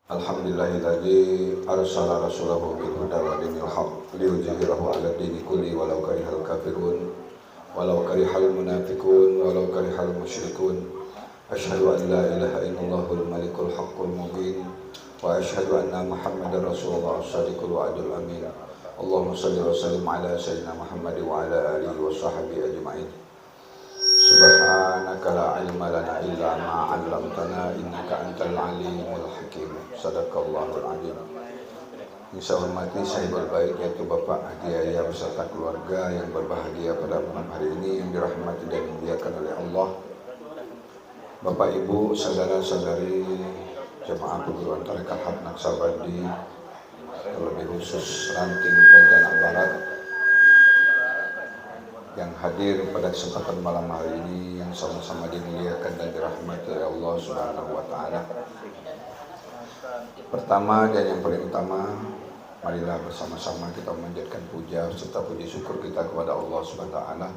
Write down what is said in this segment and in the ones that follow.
Alhamdulillahilladzi arsala rasulahu bil huda wa dinil haqq liyudhhirahu 'ala dini kulli walau karihal kafirun walau karihal munafiqun walau karihal musyrikun. Asyhadu an la ilaha illallahul malikul haqqul mubin wa asyhadu anna Muhammadar rasulullah as-sadiqul wa'dul amin. Allahumma shalli wa sallim ala sayyidina Muhammad wa ala alihi wa sahbihi ajma'in. Subhanaka la ilma lana illa ma 'allamtana innaka antal alimul hakim. Sadaqallahul azim. Yang saya hormati sahibul baik yaitu Bapak Haji Yahya beserta keluarga yang berbahagia pada malam hari ini yang dirahmati dan dimuliakan oleh Allah. Bapak Ibu, saudara-saudari jemaah perguruan tarekat Haq Naqsabandi, terlebih khusus ranting Pontianak Barat yang hadir pada kesempatan malam hari ini yang sama-sama dimuliakan dan dirahmati oleh Allah Subhanahu wa taala. Pertama dan yang paling utama, marilah bersama-sama kita memanjatkan puja serta puji syukur kita kepada Allah Subhanahu wa taala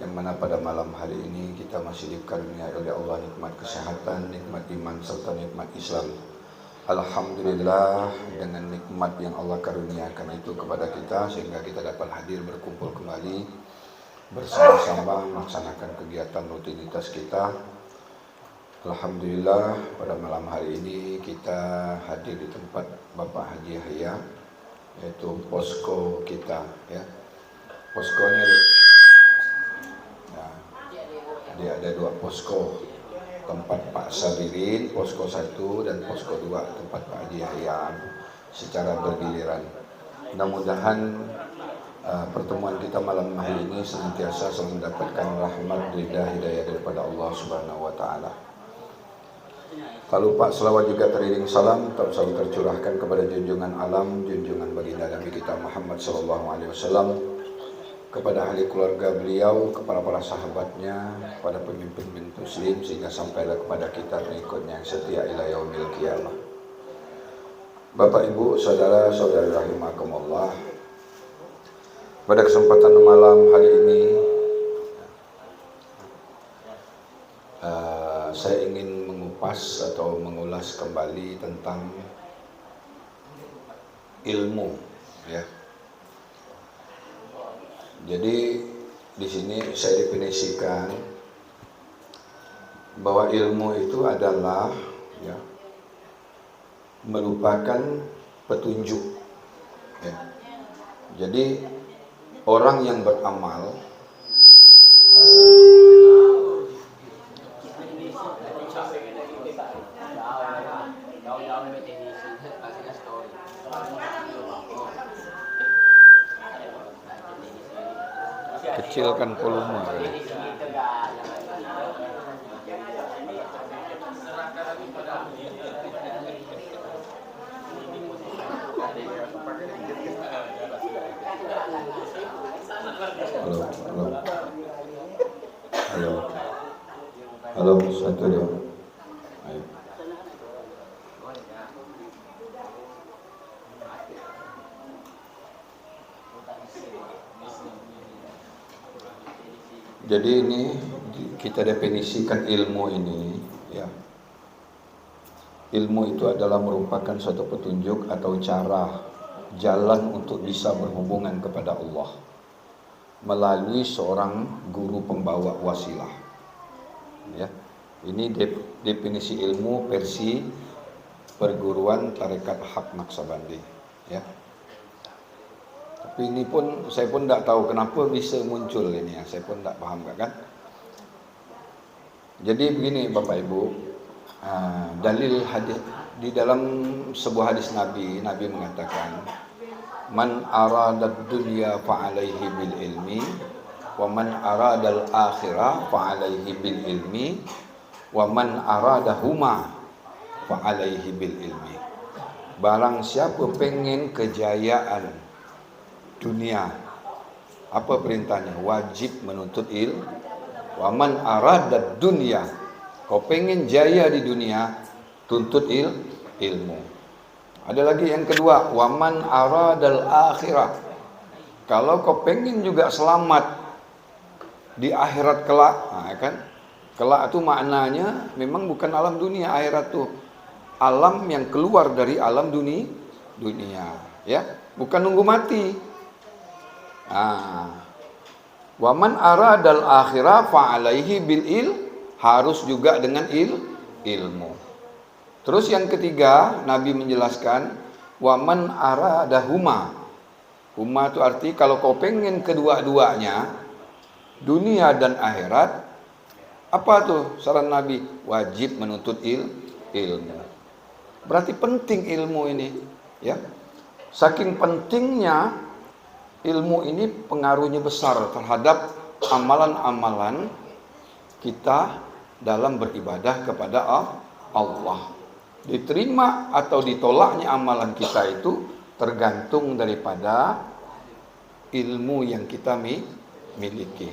yang mana pada malam hari ini kita masih dikaruniai oleh Allah nikmat kesehatan, nikmat iman serta nikmat Islam. Alhamdulillah dengan nikmat yang Allah karuniakan itu kepada kita sehingga kita dapat hadir berkumpul kembali bersama-sama melaksanakan kegiatan rutinitas kita. Alhamdulillah pada malam hari ini kita hadir di tempat Bapak Haji Yahya, yaitu posko kita ya. Poskonya dia ada dua posko, tempat Pak Sabirin posko 1 dan posko 2 tempat Pak Haji Yahya secara bergiliran. Mudah-mudahan pertemuan kita malam hari ini senantiasa selalu mendapatkan rahmat, ridha, hidayah daripada Allah Subhanahu wa taala. Tak lupa selawat juga teriring salam selalu tercurahkan kepada junjungan alam, junjungan baginda Nabi kita Muhammad sallallahu alaihi wasallam, kepada ahli keluarga beliau, kepada para sahabatnya, kepada pemimpin muslim sehingga sampailah kepada kita pengikutnya yang setia ila yaumil qiyamah. Bapak Ibu, saudara-saudari rahimakumullah, pada kesempatan malam hari ini saya ingin mengupas atau mengulas kembali tentang ilmu ya. Jadi di sini saya definisikan bahwa ilmu itu adalah ya, merupakan petunjuk ya. Jadi orang yang beramal kecilkan volume. Halo, satu dua. Ayo. Jadi ini kita definisikan ilmu ini ya. Ilmu itu adalah merupakan suatu petunjuk atau cara jalan untuk bisa berhubungan kepada Allah melalui seorang guru pembawa wasilah. Ya. Ini definisi ilmu versi perguruan tarekat Haq Naqsabandi ya. Tapi ini pun saya pun tidak tahu kenapa bisa muncul ini ya. Saya pun tidak paham kan. Jadi begini Bapak Ibu, dalil hadis di dalam sebuah hadis Nabi mengatakan, man aradad dunya fa'alaihi bil ilmi wa man aradal akhirah fa'alaihi bil ilmi wa man aradahuma fa'alaihi bil ilmi. Barang siapa pengen kejayaan dunia, apa perintahnya? Wajib menuntut ilmu. Wa man aradad dunya, kau pengen jaya di dunia, tuntut ilmu. Ada lagi yang kedua, wa man aradal akhirah, kalau kau pengen juga selamat di akhirat kelak, nah, kan? Kelak itu maknanya memang bukan alam dunia, akhirat tuh alam yang keluar dari alam dunia, ya, bukan nunggu mati. Waman aradal akhirah fa'alaihi bil harus juga dengan ilmu. Terus yang ketiga, Nabi menjelaskan waman aradahuma. Huma itu arti kalau kau pengen kedua-duanya, dunia dan akhirat, apa tuh saran Nabi? Wajib menuntut ilmu. Berarti penting ilmu ini, ya. Saking pentingnya ilmu ini pengaruhnya besar terhadap amalan-amalan kita dalam beribadah kepada Allah. Diterima atau ditolaknya amalan kita itu tergantung daripada ilmu yang kita miliki.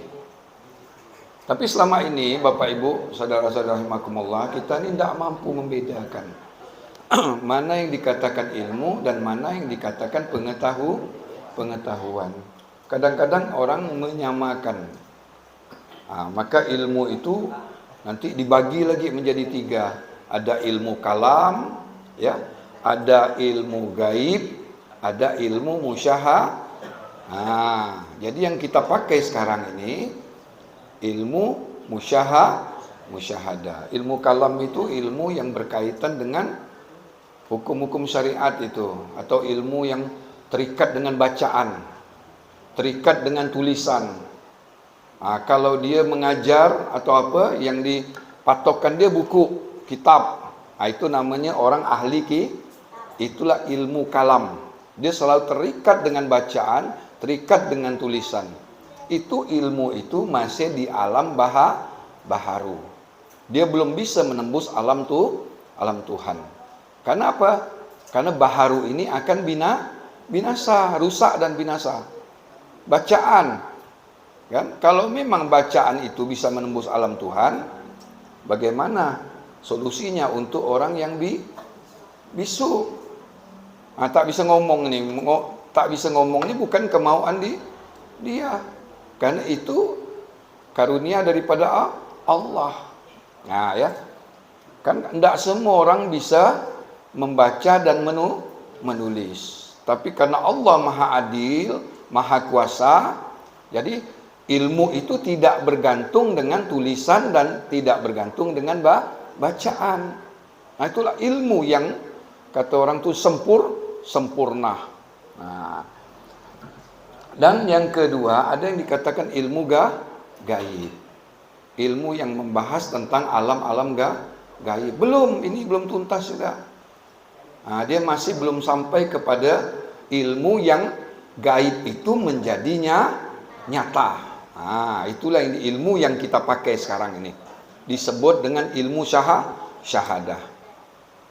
Tapi selama ini Bapak Ibu, saudara-saudara rahimakumullah, kita ini tidak mampu membedakan mana yang dikatakan ilmu dan mana yang dikatakan pengetahuan. Kadang-kadang orang menyamakan. Maka ilmu itu nanti dibagi lagi menjadi 3. Ada ilmu kalam, ya, ada ilmu gaib, ada ilmu jadi yang kita pakai sekarang ini ilmu musyahadah. Ilmu kalam itu ilmu yang berkaitan dengan hukum-hukum syariat itu, atau ilmu yang terikat dengan bacaan, terikat dengan tulisan. Kalau dia mengajar atau apa, yang dipatokkan dia buku, kitab, itu namanya orang ahli itulah ilmu kalam. Dia selalu terikat dengan bacaan, terikat dengan tulisan. Itu ilmu itu masih di alam baharu. Dia belum bisa menembus alam Tuhan. Karena apa? Karena baharu ini akan binasa, rusak dan binasa. Bacaan, kan? Kalau memang bacaan itu bisa menembus alam Tuhan, bagaimana solusinya untuk orang yang bisu? Tak bisa ngomong nih, tak bisa ngomong ini bukan kemauan dia, karena itu karunia daripada Allah. Ya, kan tidak semua orang bisa membaca dan menulis. Tapi karena Allah Maha Adil, Maha Kuasa, jadi ilmu itu tidak bergantung dengan tulisan dan tidak bergantung dengan bacaan. Itulah ilmu yang kata orang itu sempurna. Dan yang kedua, ada yang dikatakan ilmu gaib. Ilmu yang membahas tentang alam-alam gaib. Ini belum tuntas juga. Dia masih belum sampai kepada ilmu yang gaib itu menjadinya nyata. Itulah ilmu yang kita pakai sekarang ini. Disebut dengan ilmu syahadah.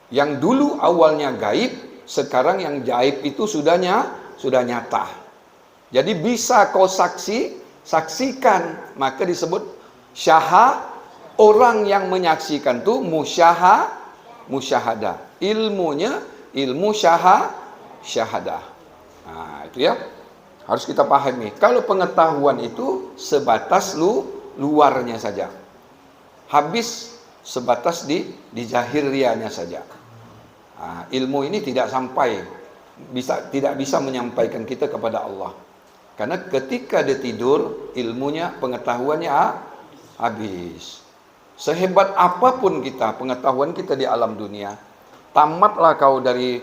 Yang dulu awalnya gaib, sekarang yang gaib itu sudah nyata. Jadi bisa kau saksikan, maka disebut orang yang menyaksikan itu musyahadah. Ilmunya ilmu syahadah. Itu ya, harus kita pahami. Kalau pengetahuan itu sebatas luarnya saja, habis sebatas di zahiriahnya saja. Ilmu ini tidak bisa menyampaikan kita kepada Allah. Karena ketika dia tidur, ilmunya, pengetahuannya habis. Sehebat apapun kita, pengetahuan kita di alam dunia, tamatlah kau dari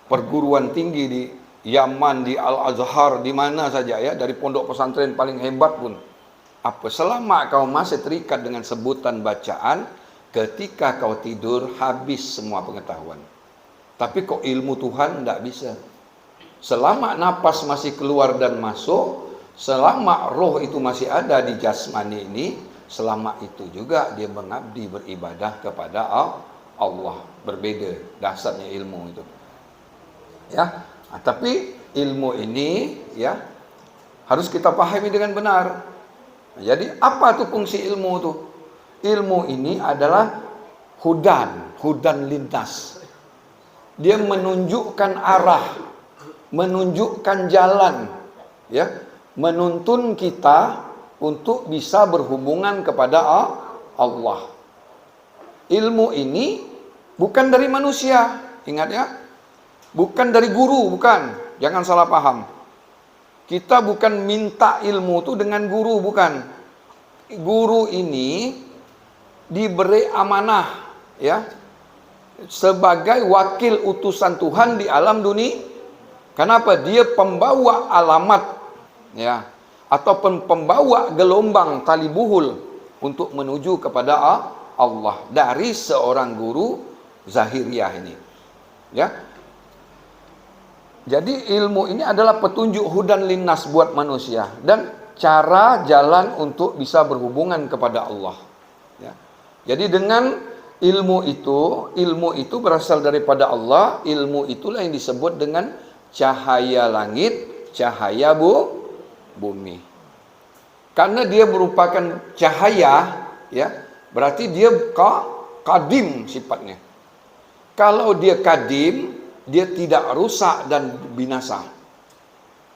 perguruan tinggi di Yaman, di Al-Azhar, di mana saja ya, dari pondok pesantren paling hebat pun, selama kau masih terikat dengan sebutan bacaan, ketika kau tidur habis semua pengetahuan. Tapi kok ilmu Tuhan tidak bisa. Selama napas masih keluar dan masuk, selama roh itu masih ada di jasmani ini, selama itu juga dia mengabdi beribadah kepada Allah. Berbeda dasarnya ilmu itu. Ya, tapi ilmu ini ya harus kita pahami dengan benar. Jadi apa tuh fungsi ilmu itu? Ilmu ini adalah hudan lintas. Dia menunjukkan arah, menunjukkan jalan, ya, menuntun kita untuk bisa berhubungan kepada Allah. ilmu ini bukan dari manusia. Ingat ya, bukan dari guru, bukan. Jangan salah paham. Kita bukan minta ilmu itu dengan guru, bukan. Guru ini diberi amanah, ya, sebagai wakil utusan Tuhan di alam dunia. Kenapa? Dia pembawa alamat, ya, ataupun pembawa gelombang tali buhul untuk menuju kepada Allah dari seorang guru zahiriyah ini, ya. Jadi ilmu ini adalah petunjuk hudan linnas buat manusia dan cara jalan untuk bisa berhubungan kepada Allah, ya. Jadi dengan ilmu itu berasal daripada Allah. Ilmu itulah yang disebut dengan cahaya langit, cahaya bumi. Karena dia merupakan cahaya, ya, berarti dia kadim sifatnya. Kalau dia kadim, dia tidak rusak dan binasa.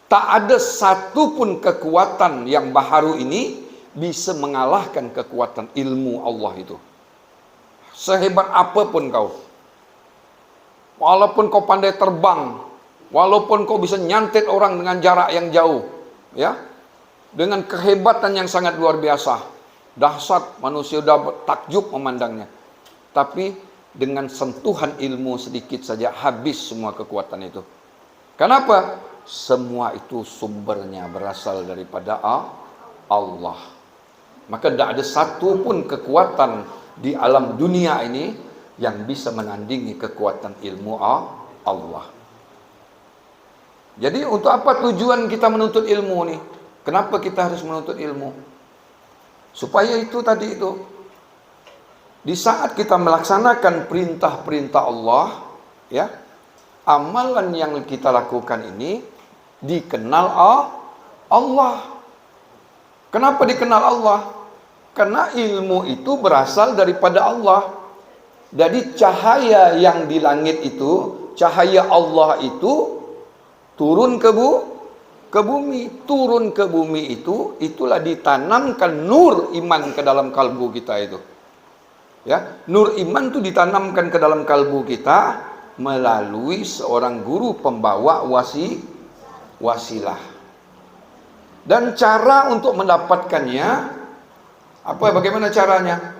Tak ada satupun kekuatan yang baharu ini bisa mengalahkan kekuatan ilmu Allah itu. Sehebat apapun kau, walaupun kau pandai terbang, walaupun kau bisa nyantet orang dengan jarak yang jauh, ya, dengan kehebatan yang sangat luar biasa, dahsyat, manusia sudah takjub memandangnya. Tapi dengan sentuhan ilmu sedikit saja habis semua kekuatan itu. Kenapa? Semua itu sumbernya berasal daripada Allah. Maka tidak ada satu pun kekuatan di alam dunia ini yang bisa menandingi kekuatan ilmu Allah. Jadi untuk apa tujuan kita menuntut ilmu nih? Kenapa kita harus menuntut ilmu? Supaya itu tadi itu, di saat kita melaksanakan perintah-perintah Allah, ya, amalan yang kita lakukan ini dikenal Allah. Kenapa dikenal Allah? Karena ilmu itu berasal daripada Allah. Jadi cahaya yang di langit itu, cahaya Allah itu turun ke bumi. Turun ke bumi itu, itulah ditanamkan nur iman ke dalam kalbu kita itu. Ya, nur iman itu ditanamkan ke dalam kalbu kita melalui seorang guru pembawa wasilah. Dan cara untuk mendapatkannya bagaimana caranya?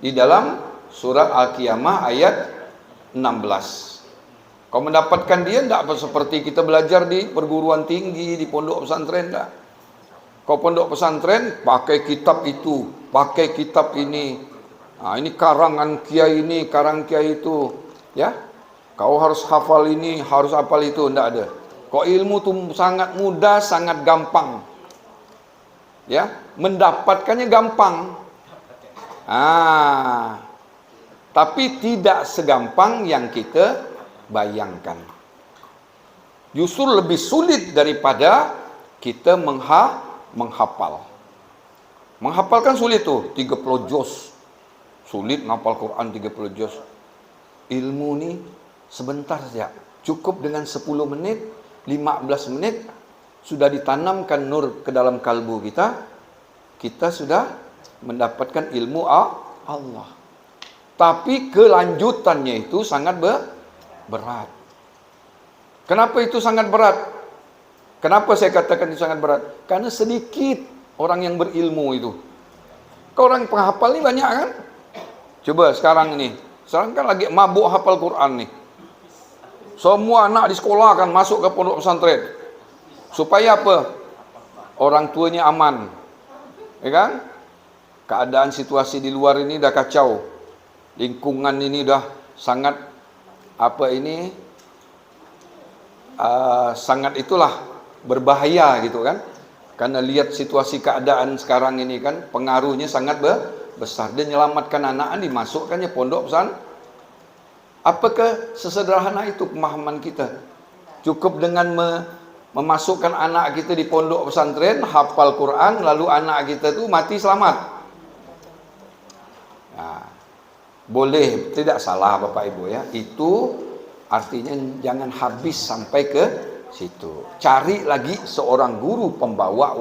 Di dalam surat Al-Qiyamah ayat 16. Kau mendapatkan dia tidak seperti kita belajar di perguruan tinggi, di pondok pesantren, tidak. Kau pondok pesantren pakai kitab itu, pakai kitab ini. Nah, ini karangan kiai ini, karang kiai itu, ya. Kau harus hafal ini, harus hafal itu, tidak ada. Kok ilmu itu sangat mudah, sangat gampang. Ya, mendapatkannya gampang. Tapi tidak segampang yang kita bayangkan. Justru lebih sulit daripada kita menghafal. Menghafal kan sulit tuh, 30 juz. Sulit ngapal Quran 30 juz. Ilmu nih sebentar saja. Cukup dengan 10 menit, 15 menit sudah ditanamkan nur ke dalam kalbu kita. Kita sudah mendapatkan ilmu Allah. Tapi kelanjutannya itu sangat berat. Kenapa itu sangat berat? Kenapa saya katakan itu sangat berat? Karena sedikit orang yang berilmu itu. Orang penghafal ini banyak kan? Coba sekarang ini, sekarang kan lagi mabuk hafal Quran nih. Semua anak di sekolah akan masuk ke pondok pesantren. Supaya apa? Orang tuanya aman. Ya kan? Keadaan situasi di luar ini dah kacau. Lingkungan ini dah sangat sangat itulah berbahaya gitu kan. Karena lihat situasi keadaan sekarang ini kan pengaruhnya sangat besar. Dia menyelamatkan anak dimasukkannya pondok pesantren. Apakah sesederhana itu pemahaman kita? Cukup dengan memasukkan anak kita di pondok pesantren, hafal Quran, lalu anak kita itu mati selamat. Nah, boleh, tidak salah Bapak Ibu ya. Itu artinya jangan habis sampai ke situ. Cari lagi seorang guru pembawa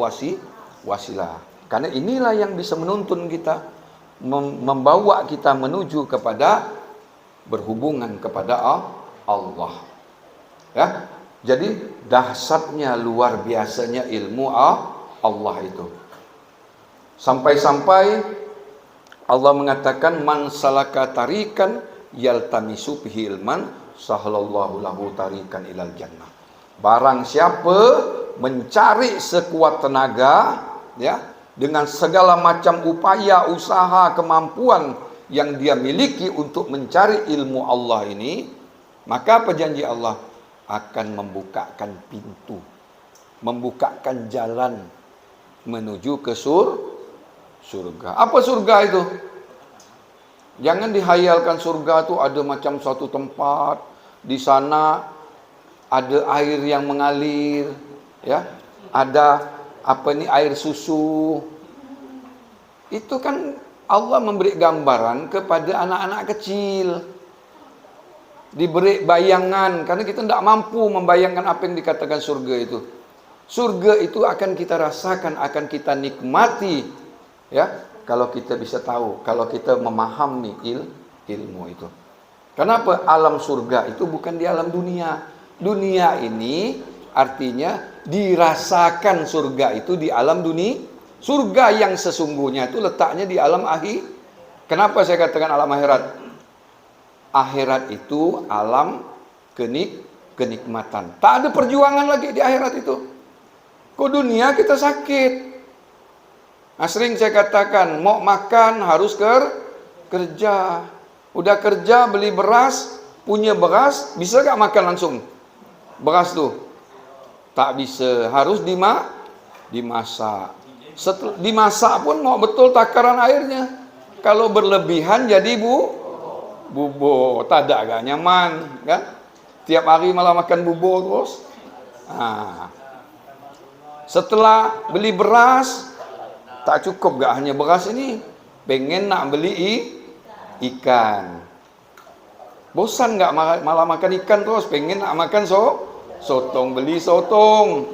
wasilah. Karena inilah yang bisa menuntun kita membawa kita menuju kepada berhubungan kepada Allah. Ya. Jadi dahsyatnya, luar biasanya ilmu Allah itu. Sampai-sampai Allah mengatakan man salaka tarikan yaltamisu bihi ilman sahalallahu lahu tarikan ilal jannah. Barang siapa mencari sekuat tenaga, ya, dengan segala macam upaya, usaha, kemampuan yang dia miliki untuk mencari ilmu Allah ini, maka apa janji Allah? Akan membukakan pintu, membukakan jalan menuju ke surga. Apa surga itu? Jangan dihayalkan surga itu ada macam suatu tempat, di sana ada air yang mengalir, ya, ada air susu. Itu kan Allah memberi gambaran kepada anak-anak kecil, diberi bayangan, karena kita tidak mampu membayangkan apa yang dikatakan surga itu. Surga itu akan kita rasakan, akan kita nikmati, ya, kalau kita bisa tahu, kalau kita memahami ilmu itu. Kenapa? Alam surga itu bukan di alam dunia. Dunia ini artinya dirasakan surga itu di alam dunia. Surga yang sesungguhnya itu letaknya di alam akhir. Kenapa saya katakan alam akhirat? Akhirat itu alam kenikmatan. Tak ada perjuangan lagi di akhirat itu. Kok dunia kita sakit. Nah, sering saya katakan, mau makan harus kerja. Udah kerja beli beras, punya beras, bisa gak makan langsung? Beras tuh tak bisa, harus dimasak. Setelah dimasak pun mau betul takaran airnya. Kalau berlebihan jadi bubur, tak ada agak nyaman, kan? Tiap hari malah makan bubur terus. Nah, setelah beli beras, tak cukup gak hanya beras ini, pengen nak beli ikan. Bosan gak malah makan ikan terus, pengen nak makan sotong, beli sotong.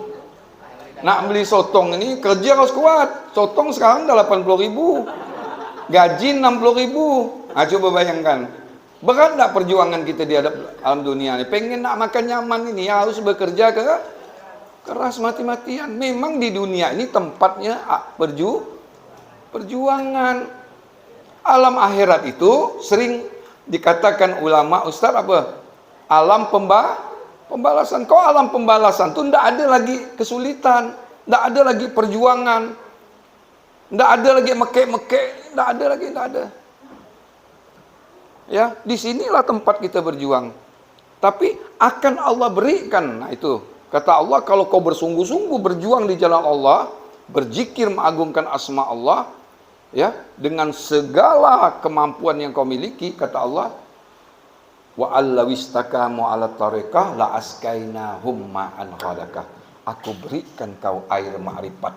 Nak beli sotong ini kerja harus kuat. Sotong sekarang dah 80.000, gaji 60.000. Coba bayangkan, berat tak perjuangan kita di alam dunia ini? Pengen nak makan nyaman ini, harus bekerja keras mati-matian. Memang di dunia ini tempatnya perjuangan. Alam akhirat itu sering dikatakan ulama, ustaz apa? Alam pembalasan. Kok alam pembalasan itu tidak ada lagi kesulitan, tidak ada lagi perjuangan, tidak ada lagi mekek-mekek, tidak ada. Ya, disinilah tempat kita berjuang. Tapi akan Allah berikan. Nah itu, kata Allah, kalau kau bersungguh-sungguh berjuang di jalan Allah, berzikir mengagungkan asma Allah, ya, dengan segala kemampuan yang kau miliki, kata Allah, wa allawistakamu ala tariqah la askainahum ma'an ghadakah. Aku berikan kau air ma'rifat.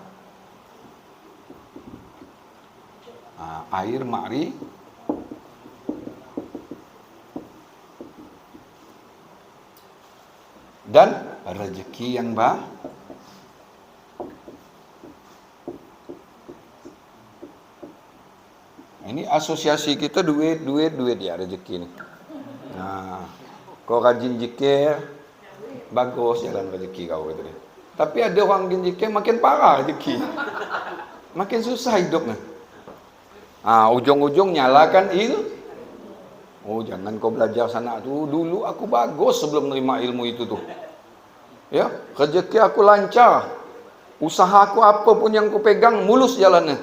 Air ma'rifat dan rezeki yang ini asosiasi kita duit ya rezeki ini. Nah, kau rajin zikir, bagus jalan rezeki kau gitu. Tapi ada orang rajin zikir makin parah rezeki, makin susah hidupnya. Ujung-ujung nyalakan Oh, jangan kau belajar sana tu. Dulu aku bagus sebelum menerima ilmu itu tuh. Ya, rezeki aku lancar. Usaha aku apa pun yang ku pegang mulus jalannya.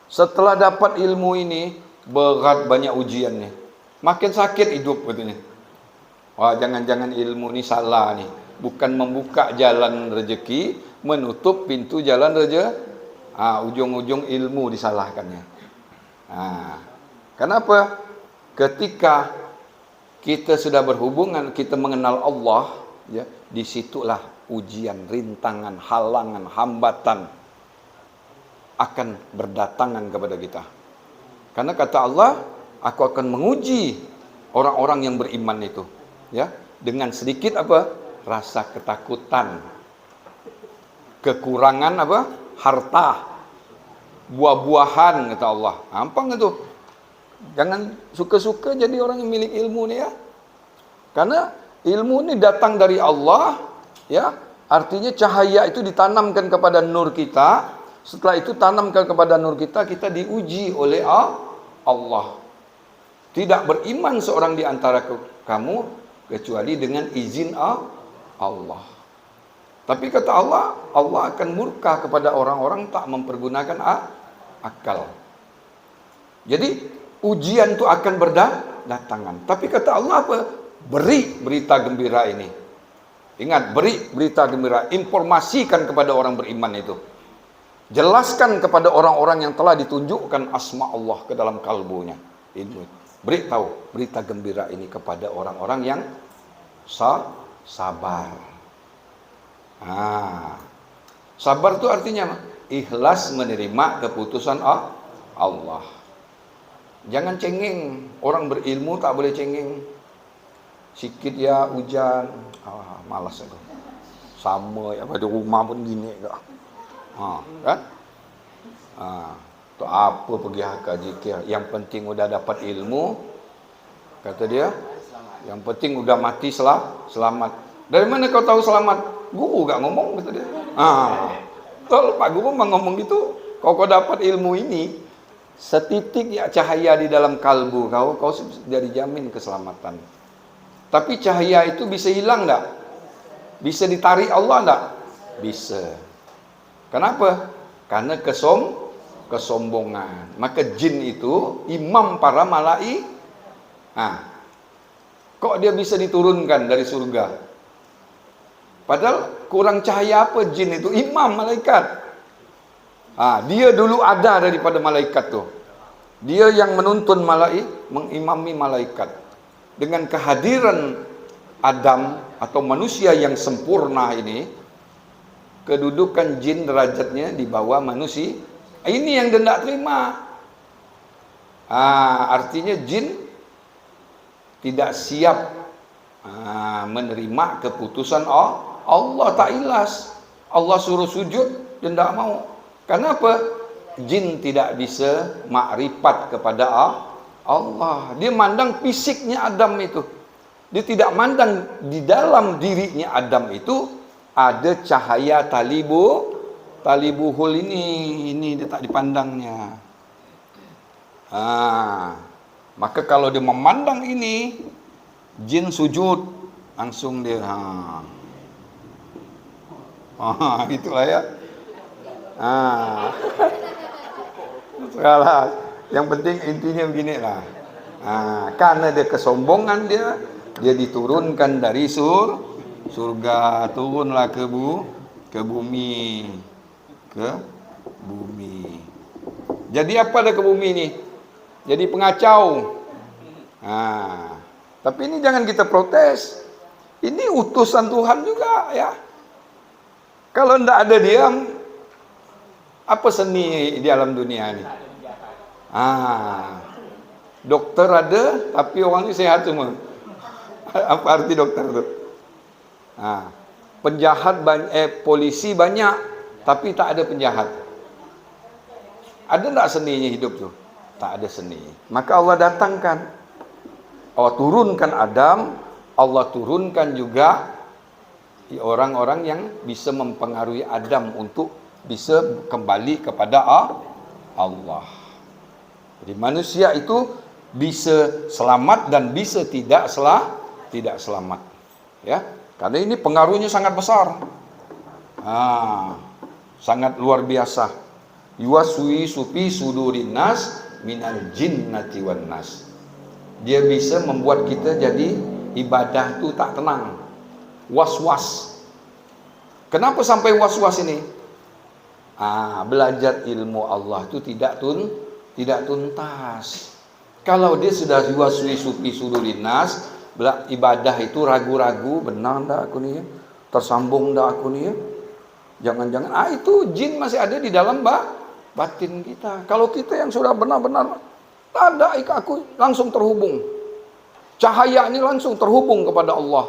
Setelah dapat ilmu ini, berat banyak ujiannya. Makin sakit hidup katanya. Wah, jangan-jangan ilmu ini salah nih. Bukan membuka jalan rezeki, menutup pintu jalan rezeki. Ujung-ujung ilmu disalahkannya. Kenapa? Ketika kita sudah berhubungan, kita mengenal Allah, ya, disitulah ujian, rintangan, halangan, hambatan akan berdatangan kepada kita. Karena kata Allah, aku akan menguji orang-orang yang beriman itu, ya, dengan sedikit apa? Rasa ketakutan, kekurangan apa? Harta, buah-buahan kata Allah. Gampang itu. Jangan suka-suka jadi orang yang milik ilmu ni ya. Karena ilmu ni datang dari Allah, ya. Artinya cahaya itu ditanamkan kepada nur kita. Setelah itu tanamkan kepada nur kita, kita diuji oleh Allah. Tidak beriman seorang di antara kamu kecuali dengan izin Allah. Tapi kata Allah, Allah akan murka kepada orang-orang tak mempergunakan akal. Jadi ujian itu akan berdatangan. Tapi kata Allah apa? Beri berita gembira ini. Ingat, beri berita gembira. Informasikan kepada orang beriman itu. Jelaskan kepada orang-orang yang telah ditunjukkan asma Allah ke dalam kalbunya. Ini. Beritahu berita gembira ini kepada orang-orang yang sabar. Sabar itu artinya ikhlas menerima keputusan Allah. Jangan cengeng. Orang berilmu tak boleh cengeng. Sikit ya hujan, malas aku. Sama ya pada rumah pun gini kak. Kan? Tu apa pergi hak zikir? Yang penting udah dapat ilmu, kata dia. Yang penting udah mati selamat. Dari mana kau tahu selamat? Guru gak ngomong, kata dia. Kalau Pak Guru ngomong gitu, kau dapat ilmu ini, setitik ya cahaya di dalam kalbu kau sudah dijamin keselamatan. Tapi cahaya itu bisa hilang tak? Bisa ditarik Allah tak? Bisa. Kenapa? Karena kesombongan. Maka jin itu imam para malaikat. Kok dia bisa diturunkan dari surga? Padahal kurang cahaya apa jin itu? Imam malaikat. Dia dulu ada daripada malaikat tuh. Dia yang menuntun malaikat, mengimami malaikat. Dengan kehadiran Adam atau manusia yang sempurna ini, kedudukan jin derajatnya di bawah manusia. Ini yang dia tidak terima. Artinya jin tidak siap menerima keputusan Allah. Tak ikhlas. Allah suruh sujud, dia tidak mau. Kenapa? Jin tidak bisa makrifat kepada Allah. Dia mandang fisiknya Adam itu. Dia tidak mandang di dalam dirinya Adam itu ada cahaya talibuhul ini dia tak dipandangnya. Maka kalau dia memandang ini, jin sujud langsung dia. Itulah ya. Salah. Yang penting intinya beginilah. Karena dia kesombongan dia diturunkan dari surga, turunlah ke bumi. Jadi apa dah ke bumi ni? Jadi pengacau. Tapi ini jangan kita protes. Ini utusan Tuhan juga ya. Kalau ndak ada dia, apa seni di alam dunia ni? Dokter ada, tapi orang ni sehat semua. Apa arti dokter tu? Penjahat polisi banyak, tapi tak ada penjahat. Ada tak seninya hidup tu? Tak ada seni. Maka Allah datangkan, Allah turunkan Adam, Allah turunkan juga orang-orang yang bisa mempengaruhi Adam untuk bisa kembali kepada Allah. Jadi manusia itu bisa selamat dan bisa tidak selamat. Ya, karena ini pengaruhnya sangat besar. Sangat luar biasa. Yuwaswi sufi sudurin nas minal jinnati wan nas. Dia bisa membuat kita jadi ibadah tu tak tenang. Was-was. Kenapa sampai was-was ini? Belajar ilmu Allah itu tidak tuntas. Kalau dia sudah yuwaswi sufi sudurin nas, ibadah itu ragu-ragu, benar tak aku ni? Tersambung tak aku ni? Jangan-jangan itu jin masih ada di dalam batin kita. Kalau kita yang sudah benar-benar ada, aku langsung terhubung. Cahaya ini langsung terhubung kepada Allah.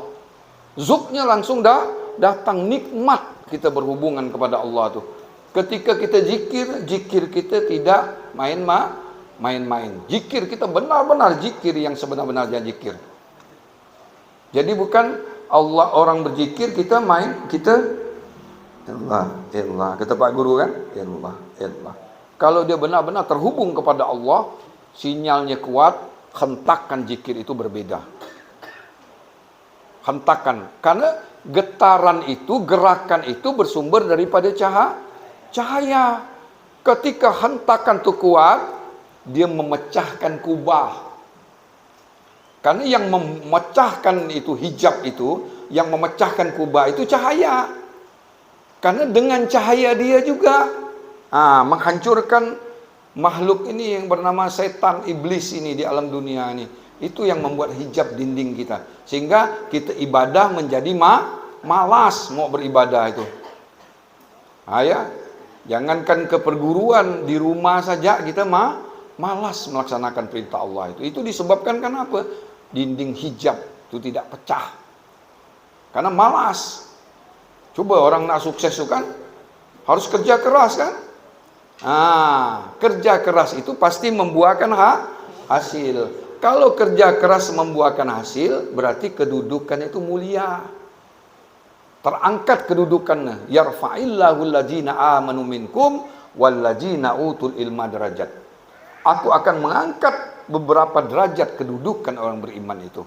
Zuknya langsung datang, nikmat kita berhubungan kepada Allah tuh. Ketika kita zikir, zikir kita tidak main-main. Zikir kita benar-benar zikir yang sebenar-benarnya zikir. Jadi bukan Allah orang berzikir kita main, kita Allah. Kata Pak Guru kan, Allah. Kalau dia benar-benar terhubung kepada Allah, sinyalnya kuat, hentakan zikir itu berbeda. Hentakan, karena getaran itu, gerakan itu bersumber daripada cahaya. Ketika hentakan itu kuat, dia memecahkan kubah. Karena yang memecahkan itu hijab itu, yang memecahkan kubah itu cahaya. Karena dengan cahaya dia juga menghancurkan makhluk ini yang bernama setan, iblis ini di alam dunia ini. Itu yang membuat hijab dinding kita. Sehingga kita ibadah menjadi malas mau beribadah itu. Ya, jangankan ke perguruan, di rumah saja kita malas melaksanakan perintah Allah itu. Itu disebabkan kenapa? Dinding hijab itu tidak pecah. Karena malas. Coba orang nak sukses itu kan harus kerja keras kan? Kerja keras itu pasti membuahkan hasil. Kalau kerja keras membuahkan hasil, berarti kedudukan itu mulia. Terangkat kedudukannya. Yarfa'illahu allazina amanu minkum wallazina utul ilma derajat. Aku akan mengangkat beberapa derajat kedudukan orang beriman itu.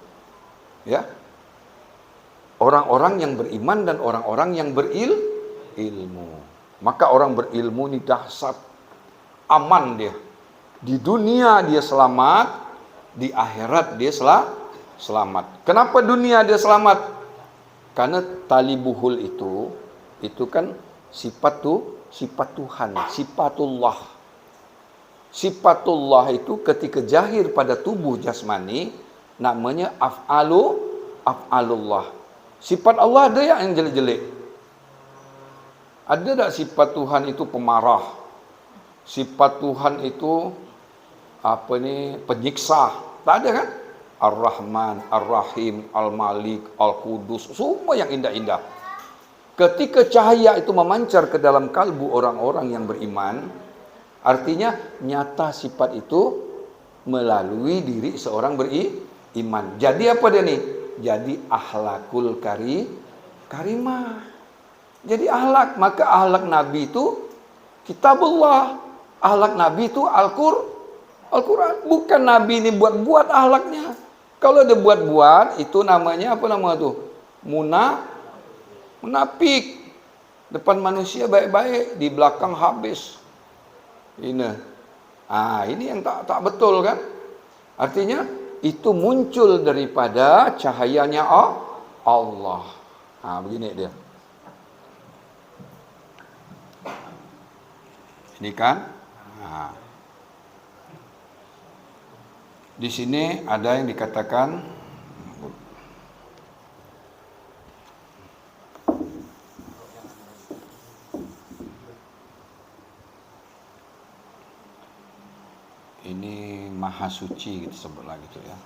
Ya. Orang-orang yang beriman dan orang-orang yang berilmu. Maka orang berilmu ini dahsyat. Aman dia. Di dunia dia selamat, di akhirat dia selamat. Kenapa dunia dia selamat? Karena tali buhul itu kan sifat Tuhan, sifatullah. Sifatullah itu ketika zahir pada tubuh jasmani namanya af'alullah. Sifat Allah ada yang jelek-jelek. Ada tak sifat Tuhan itu pemarah? Sifat Tuhan itu penyiksa? Tak ada kan? Ar-Rahman, Ar-Rahim, Al-Malik, Al-Qudus, semua yang indah-indah. Ketika cahaya itu memancar ke dalam kalbu orang-orang yang beriman, artinya nyata sifat itu melalui diri seorang beriman. Jadi apa dia nih? Jadi akhlakul karimah. Jadi akhlak, maka akhlak Nabi itu kitabullah. Akhlak Nabi itu Al-Quran. Bukan Nabi ini buat-buat akhlaknya. Kalau dia buat-buat, itu namanya apa nama tuh? Munafik. Depan manusia baik-baik, di belakang habis. Ini yang tak betul kan? Artinya itu muncul daripada cahayanya Allah. Begini dia. Ini kan? Di sini ada yang dikatakan ini maha suci kita sebutlah gitu ya.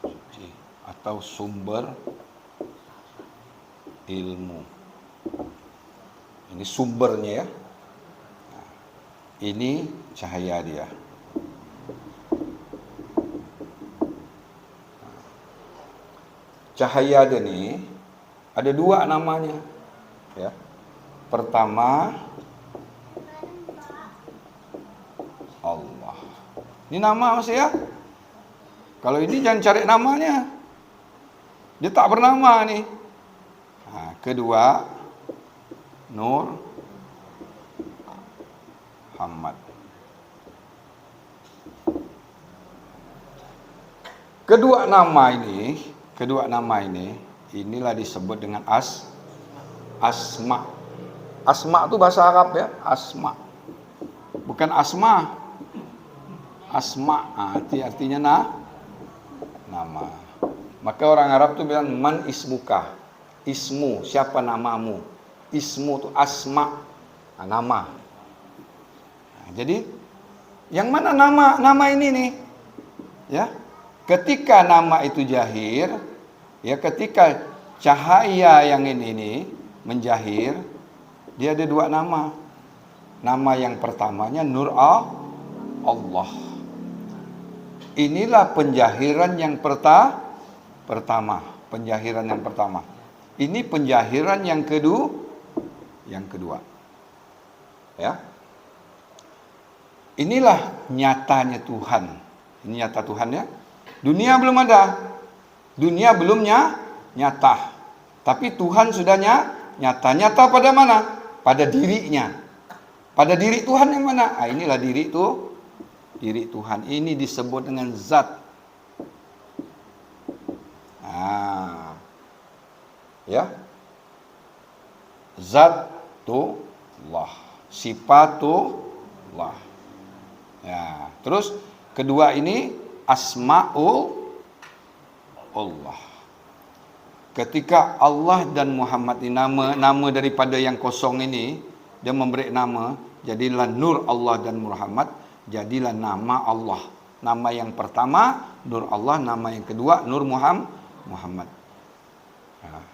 Suci atau sumber ilmu. Ini sumbernya ya. Ini cahaya dia. Cahaya dia ni ada dua namanya. Ya. Pertama Allah. Ini nama masih ya. Kalau ini jangan cari namanya. Dia tak bernama nih. Kedua Nur Muhammad. Kedua nama ini inilah disebut dengan asma. Asma itu bahasa Arab ya, asma. Bukan asma. Asma artinya nama. Maka orang Arab tuh bilang man ismuka. Ismu, siapa namamu? Ismu itu asma, nama. Jadi yang mana nama ini nih? Ya. Ketika nama itu jahir, ya ketika cahaya yang ini menjahir, Dia ada dua nama. Nama yang pertamanya Nur Allah. Inilah penjahiran yang pertama. Penjahiran yang pertama. Ini penjahiran yang kedua. Ya. Inilah nyatanya Tuhan. Ini nyata Tuhan ya. Dunia belum ada. Dunia belumnya nyata. Tapi Tuhan sudah nyata. Nyata pada mana? Pada dirinya. Pada diri Tuhan yang mana? Inilah diri itu. Diri Tuhan. Ini disebut dengan zat. Ya. Zatullah. Sifatullah. Ya. Terus kedua ini Asma'ullah. Ketika Allah dan Muhammad ini nama daripada yang kosong ini, dia memberi nama, jadilah Nur Allah dan Muhammad, jadilah nama Allah. Nama yang pertama Nur Allah, nama yang kedua Nur Muhammad. Nah,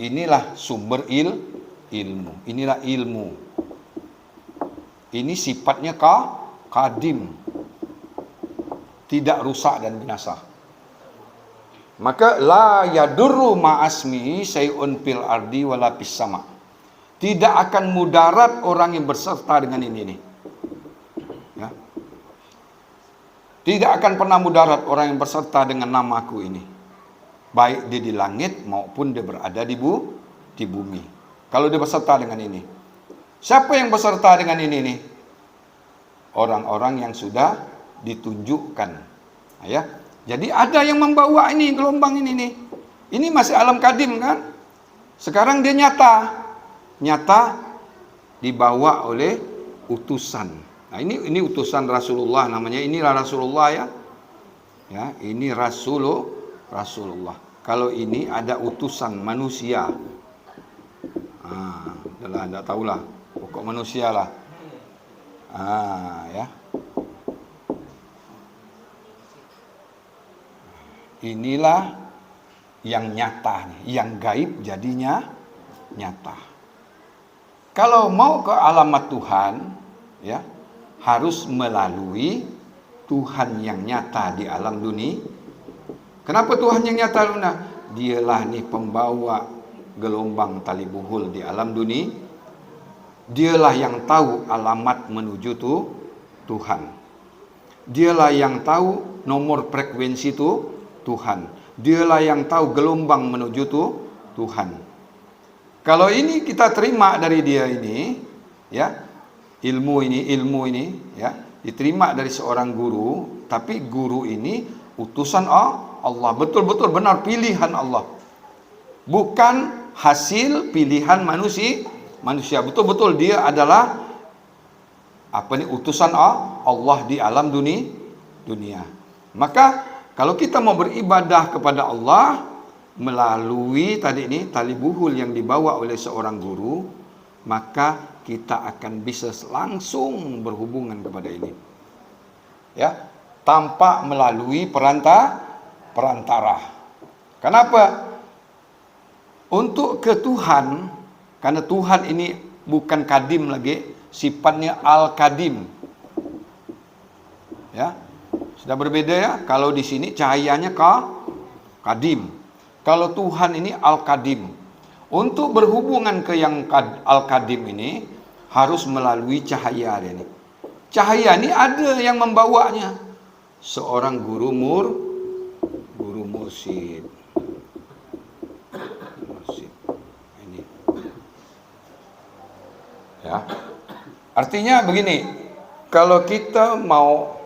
inilah sumber ilmu. Inilah ilmu. Ini sifatnya qadim. Tidak rusak dan binasa. Maka la yadurru ma'asmihi syai'un fil ardi wala fis sama. Tidak akan mudarat orang yang berserta dengan ini. Ya. Tidak akan pernah mudarat orang yang berserta dengan namaku ini. Baik dia di langit maupun dia berada di bumi. Kalau dia berserta dengan ini. Siapa yang berserta dengan ini nih? Orang-orang yang sudah ditunjukkan. Ya. Jadi ada yang membawa ini gelombang ini nih. Ini masih alam kadim kan? Sekarang dia nyata dibawa oleh utusan. Nah, ini utusan Rasulullah namanya. Inilah Rasulullah ya. Ya, ini Rasulullah. Kalau ini ada utusan manusia. Adalah enggak tahulah. Pokok manusia lah. Ya. Inilah yang nyata, yang gaib jadinya nyata. Kalau mau ke alamat Tuhan, ya harus melalui Tuhan yang nyata di alam dunia. Kenapa Tuhan yang nyata Luna? Dialah nih pembawa gelombang tali buhul di alam dunia. Dialah yang tahu alamat menuju Tuhan. Dialah yang tahu nomor frekuensi Tuhan. Dialah yang tahu gelombang menuju Tuhan. Kalau ini kita terima dari dia ini, ya, ilmu ini, ya, diterima dari seorang guru, tapi guru ini utusan Allah, betul-betul benar pilihan Allah. Bukan hasil pilihan manusia. Betul-betul dia adalah utusan Allah di alam dunia. Maka kalau kita mau beribadah kepada Allah melalui tadi ini tali buhul yang dibawa oleh seorang guru, maka kita akan bisa langsung berhubungan kepada ini. Ya, tanpa melalui perantara. Kenapa? Untuk ke Tuhan, karena Tuhan ini bukan kadim lagi, sifatnya al-kadim. Ya. Sudah berbeda ya. Kalau di sini cahayanya kadim. Kalau Tuhan ini al-kadim. Untuk berhubungan ke yang al-kadim ini harus melalui cahaya ini. Cahaya ini ada yang membawanya. Seorang guru mursyid. Ini. Ya. Artinya begini, kalau kita mau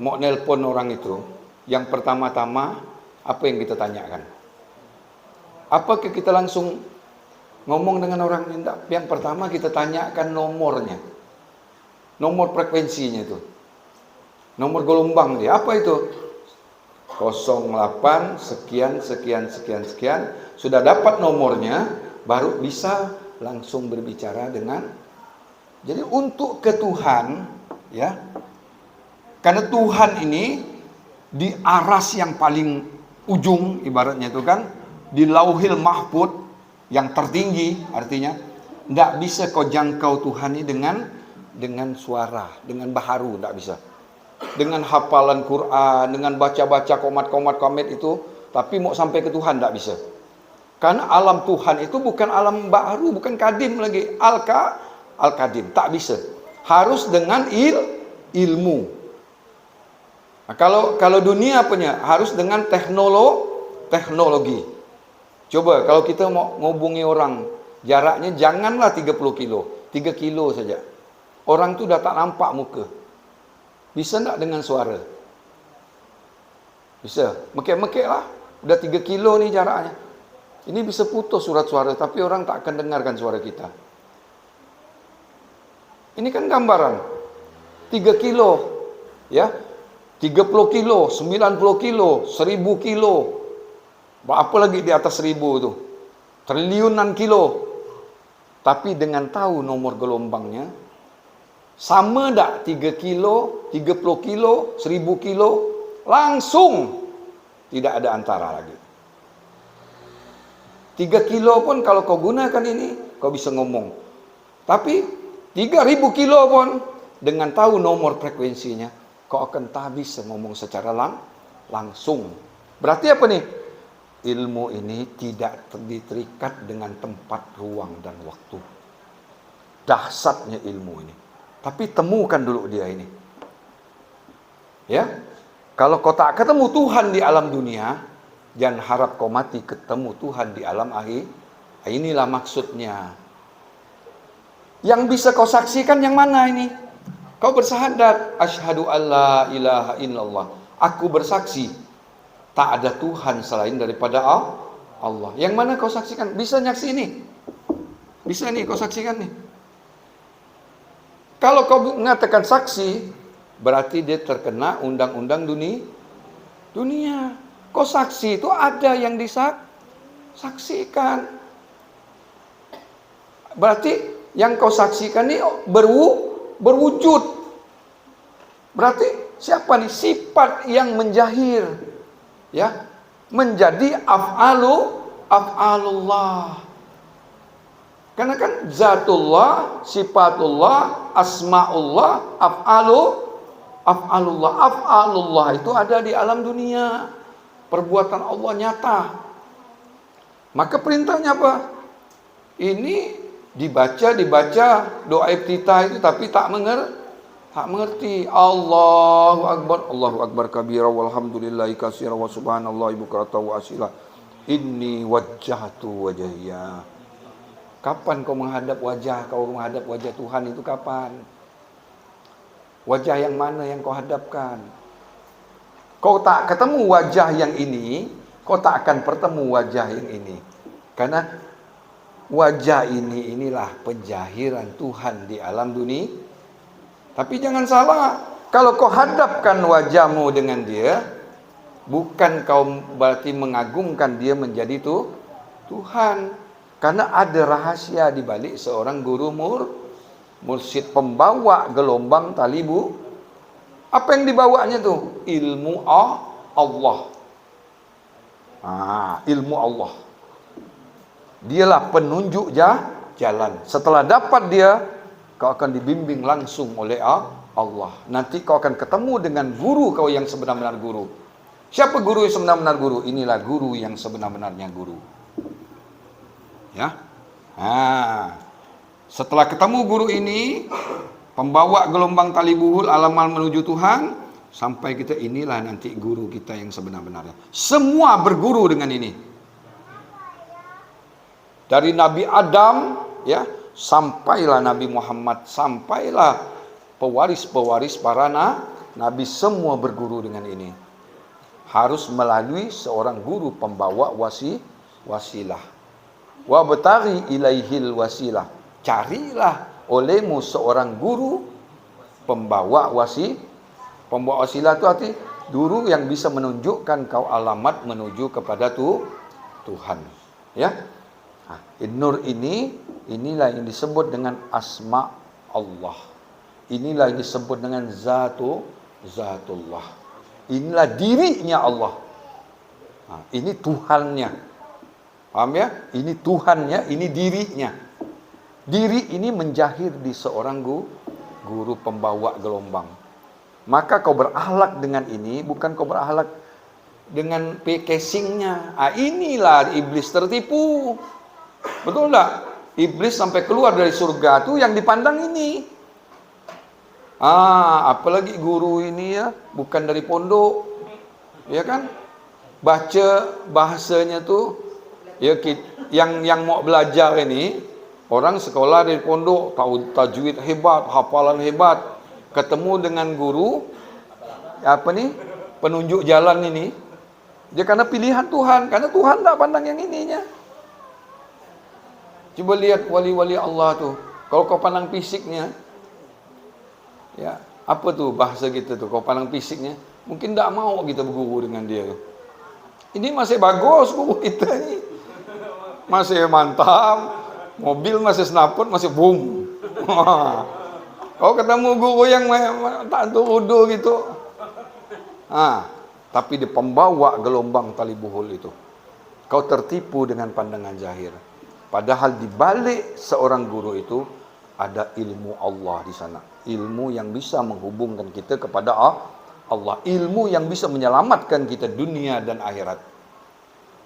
mau nelpon orang itu, yang pertama-tama apa yang kita tanyakan? Apakah kita langsung ngomong dengan orang ini? Yang pertama kita tanyakan nomornya, nomor frekuensinya itu, nomor gelombang dia. Apa itu? 08 sekian. Sudah dapat nomornya, baru bisa langsung berbicara dengan. Jadi untuk ke Tuhan, ya. Karena Tuhan ini di aras yang paling ujung, ibaratnya itu kan, di lauhil mahfud, yang tertinggi, artinya tidak bisa kau jangkau Tuhan ini dengan suara, dengan baharu, tidak bisa. Dengan hafalan Quran, dengan baca-baca komat-komat itu, tapi mau sampai ke Tuhan tidak bisa. Karena alam Tuhan itu bukan alam baru, bukan kadim lagi, al-kadim, tak bisa. Harus dengan ilmu. Nah, kalau dunia punya harus dengan teknologi. Coba kalau kita mau ngubungi orang, jaraknya janganlah 30 kilo, 3 kilo saja. Orang tu dah tak nampak muka. Bisa tak dengan suara? Bisa. Mekek-mekek lah. Udah 3 kilo ni jaraknya. Ini bisa putus surat suara, tapi orang tak akan dengarkan suara kita. Ini kan gambaran. 3 kilo. Ya. 30 kilo, 90 kilo, 1000 kilo. Apa lagi di atas 1000 tu? Triliunan kilo. Tapi dengan tahu nomor gelombangnya, sama tak 3 kilo, 30 kilo, 1000 kilo, langsung tidak ada antara lagi. 3 kilo pun kalau kau gunakan ini, kau bisa ngomong. Tapi 3000 kilo pun dengan tahu nomor frekuensinya, kau akan tak bisa ngomong secara langsung. Berarti apa nih? Ilmu ini tidak terikat dengan tempat, ruang, dan waktu. Dahsyatnya ilmu ini. Tapi temukan dulu dia ini. Ya, kalau kau tak ketemu Tuhan di alam dunia, jangan harap kau mati ketemu Tuhan di alam akhir. Inilah maksudnya. Yang bisa kau saksikan yang mana ini? Kau bersyahadat, asyhadu alla ilaha illallah. Aku bersaksi tak ada Tuhan selain daripada Allah. Yang mana kau saksikan? Bisa nyaksi ini. Bisa nih kau saksikan nih. Kalau kau mengatakan saksi, berarti dia terkena undang-undang dunia. Kau saksi itu ada yang disaksikan. Berarti yang kau saksikan ini berwujud. Berarti siapa nih? Sifat yang menjahir, ya, menjadi af'alullah. Karena kan zatullah, sifatullah, asmaullah, af'alullah itu ada di alam dunia. Perbuatan Allah nyata. Maka perintahnya apa? Ini dibaca doa iftitah itu, tapi tak mengerti. Allahu akbar kabira walhamdulillahi katsira wa subhanallahi bukratan wa asila. Inni wajjahtu wajhiya. Kapan kau menghadap wajah Tuhan itu kapan? Wajah yang mana yang kau hadapkan? Kau tak ketemu wajah yang ini, kau tak akan bertemu wajah yang ini. Karena wajah inilah penjahiran Tuhan di alam dunia. Tapi jangan salah, kalau kau hadapkan wajahmu dengan dia, bukan kau berarti mengagungkan dia menjadi Tuhan. Karena ada rahasia di balik seorang guru mursyid, pembawa gelombang talibu. Apa yang dibawanya tuh? Ilmu Allah. Ilmu Allah. Dialah penunjuk jalan. Setelah dapat dia, kau akan dibimbing langsung oleh Allah. Nanti kau akan ketemu dengan guru kau yang sebenar-benar guru. Siapa guru yang sebenar-benar guru? Inilah guru yang sebenar-benarnya guru. Ya. Setelah ketemu guru ini, pembawa gelombang tali buhul alamal menuju Tuhan, sampai kita inilah nanti guru kita yang sebenar-benarnya. Semua berguru dengan ini. Dari Nabi Adam, ya, sampailah Nabi Muhammad, sampailah pewaris-pewaris para nabi, semua berguru dengan ini. Harus melalui seorang guru pembawa wasilah. Wa batari ilaihil wasilah. Carilah olehmu seorang guru pembawa wasilah itu arti guru yang bisa menunjukkan kau alamat menuju kepada Tuhan. Ya. Nur inilah yang disebut dengan asma Allah. Inilah yang disebut dengan zatullah. Inilah dirinya Allah. Ini Tuhannya. Paham ya? Ini Tuhannya, ini dirinya. Diri ini menjahir di seorang guru pembawa gelombang. Maka kau berakhlak dengan ini, bukan kau berakhlak dengan casingnya. Inilah iblis tertipu. Betul tak? Iblis sampai keluar dari surga tuh yang dipandang ini. Apalagi guru ini ya, bukan dari pondok. Ya kan? Baca bahasanya tuh ya, yang mau belajar ini orang sekolah dari pondok, tahu tajwid hebat, hafalan hebat, ketemu dengan guru penunjuk jalan ini, dia karena pilihan Tuhan, karena Tuhan tak pandang yang ininya. Coba lihat wali-wali Allah tuh, kalau kau pandang fisiknya, ya apa tuh bahasa kita tuh, kau pandang fisiknya, mungkin tak mau kita berguru dengan dia tuh. Ini masih bagus guru kita ini, masih mantap, mobil masih snaput, masih boom. Kau ketemu guru yang tak turudu gitu. Tapi di pembawa gelombang tali buhul itu, kau tertipu dengan pandangan zahir. Padahal di balik seorang guru itu ada ilmu Allah di sana. Ilmu yang bisa menghubungkan kita kepada Allah. Ilmu yang bisa menyelamatkan kita dunia dan akhirat.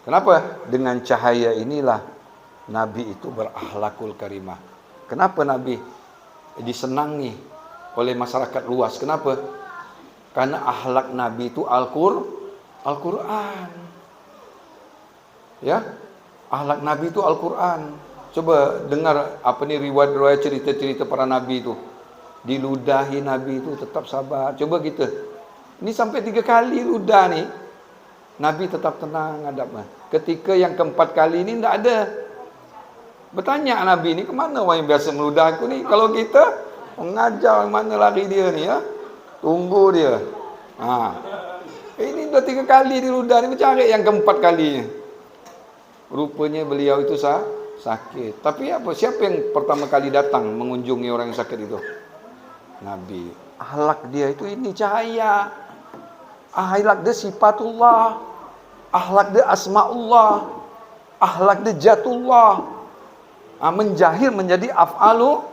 Kenapa? Dengan cahaya inilah Nabi itu berakhlakul karimah. Kenapa Nabi disenangi oleh masyarakat luas? Kenapa? Karena akhlak Nabi itu Al-Quran. Ya, akhlak Nabi itu Al-Quran. Coba dengar riwayat-riwayat cerita-cerita para Nabi itu. Diludahi Nabi itu tetap sabar. Coba kita. Ini sampai 3 kali ludah nih, Nabi tetap tenang hadapnya. Ketika yang keempat kali ini tidak ada. Bertanya Nabi ini, kemana orang yang biasa meludah aku ni? Kalau kita mengajar, mana lari dia ni ya? Tunggu dia. Ini 2-3 kali diludah ni, mencari yang keempat kalinya. Rupanya beliau itu sakit. Tapi apa? Siapa yang pertama kali datang mengunjungi orang yang sakit itu? Nabi. Akhlak dia itu ini cahaya. Akhlak dia sifatullah. Akhlak dia asma'ullah. Akhlak dia jatullah. Menjahir menjadi af'alullah.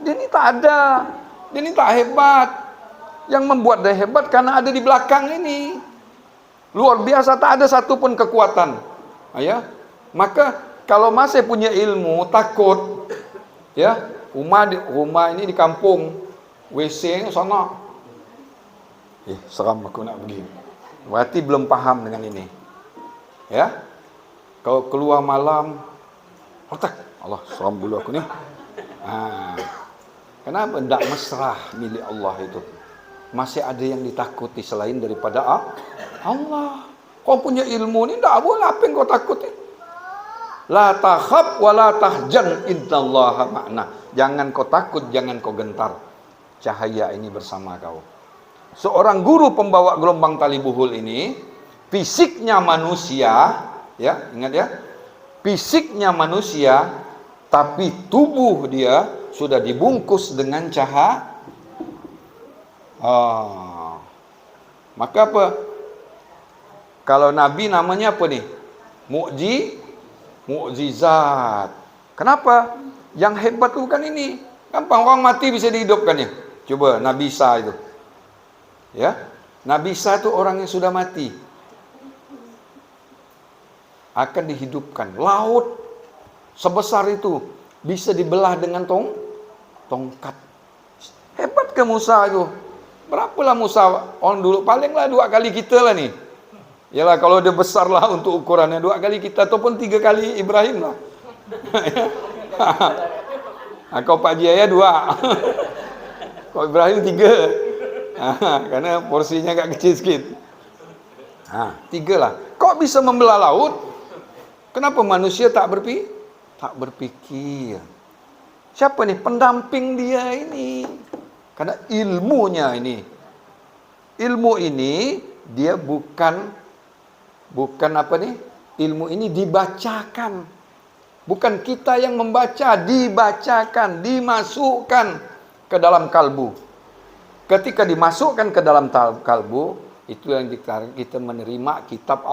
Dia ini tak ada. Dia ini tak hebat. Yang membuat dia hebat karena ada di belakang ini. Luar biasa, tak ada satupun kekuatan. Ya. Maka kalau masih punya ilmu, takut. Ya, rumah ini di kampung. WC-nya sana. Seram aku nak pergi. Berarti belum paham dengan ini. Ya. Kalau keluar malam, Allah, seram bulu aku ni. Kenapa tidak mesra milik Allah itu? Masih ada yang ditakuti selain daripada Allah. Kau punya ilmu ni tak boleh, apa yang kau takuti? La takhab wa la tahjan innallaha ma'na. Jangan kau takut, jangan kau gentar. Cahaya ini bersama kau. Seorang guru pembawa gelombang tali buhul ini, fisiknya manusia, ya, ingat ya. Fisiknya manusia, tapi tubuh dia sudah dibungkus dengan cahaya. Maka apa? Kalau Nabi namanya apa nih? Mukjizat. Kenapa? Yang hebat itu bukan ini. Gampang, orang mati bisa dihidupkan ya. Coba Nabi Isa itu. Ya, Nabi Isa itu orang yang sudah mati. Akan dihidupkan. Laut sebesar itu bisa dibelah dengan tongkat. Hebat ke Musa itu? Berapalah Musa orang dulu? Palinglah 2 kali kita lah nih. Yalah, kalau dia besar lah untuk ukurannya 2 kali kita, ataupun 3 kali Ibrahim lah. Kau Pak Jaya 2. Kau Ibrahim 3. Karena porsinya agak kecil sikit. 3 lah. Kok bisa membelah laut? Kenapa manusia tak berpikir? Siapa nih pendamping dia ini? Karena ilmunya ini. Ilmu ini dia bukan apa nih? Ilmu ini dibacakan. Bukan kita yang membaca, dibacakan, dimasukkan ke dalam kalbu. Ketika dimasukkan ke dalam kalbu, itu yang kita menerima kitab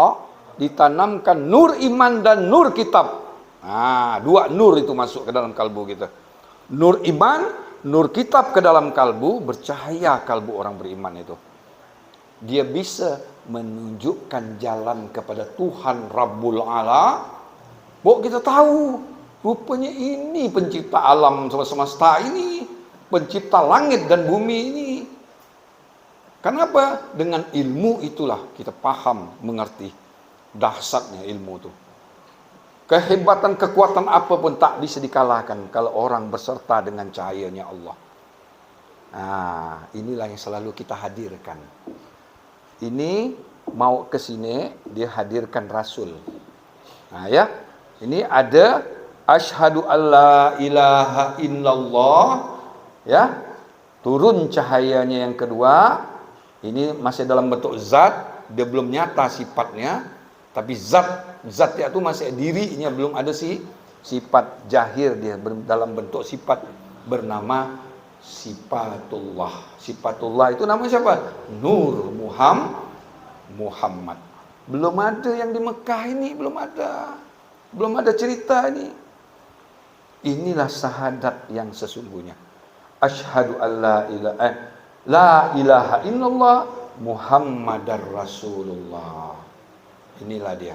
ditanamkan nur iman dan nur kitab. Dua nur itu masuk ke dalam kalbu kita. Nur iman, nur kitab ke dalam kalbu, bercahaya kalbu orang beriman itu. Dia bisa menunjukkan jalan kepada Tuhan Rabbul Ala. Bawa kita tahu, rupanya ini pencipta alam semesta ini, pencipta langit dan bumi ini. Kenapa? Dengan ilmu itulah kita paham, mengerti dahsyatnya ilmu itu. Kehebatan, kekuatan apapun tak bisa dikalahkan kalau orang berserta dengan cahayanya Allah. Inilah yang selalu kita hadirkan. Ini mau ke sini, dia hadirkan Rasul. Ya, ini ada asyhadu alla ilaha illallah, ya, turun cahayanya yang kedua. Ini masih dalam bentuk zat, dia belum nyata sifatnya, tapi zat itu masih dirinya, belum ada sifat jahir, dia dalam bentuk sifat bernama sifatullah. Sifatullah itu namanya siapa? Nur Muhammad. Belum ada yang di Mekah ini, belum ada cerita ini. Inilah syahadat yang sesungguhnya. Asyhadu alla ilaha illallah Muhammadar Rasulullah. Inilah dia.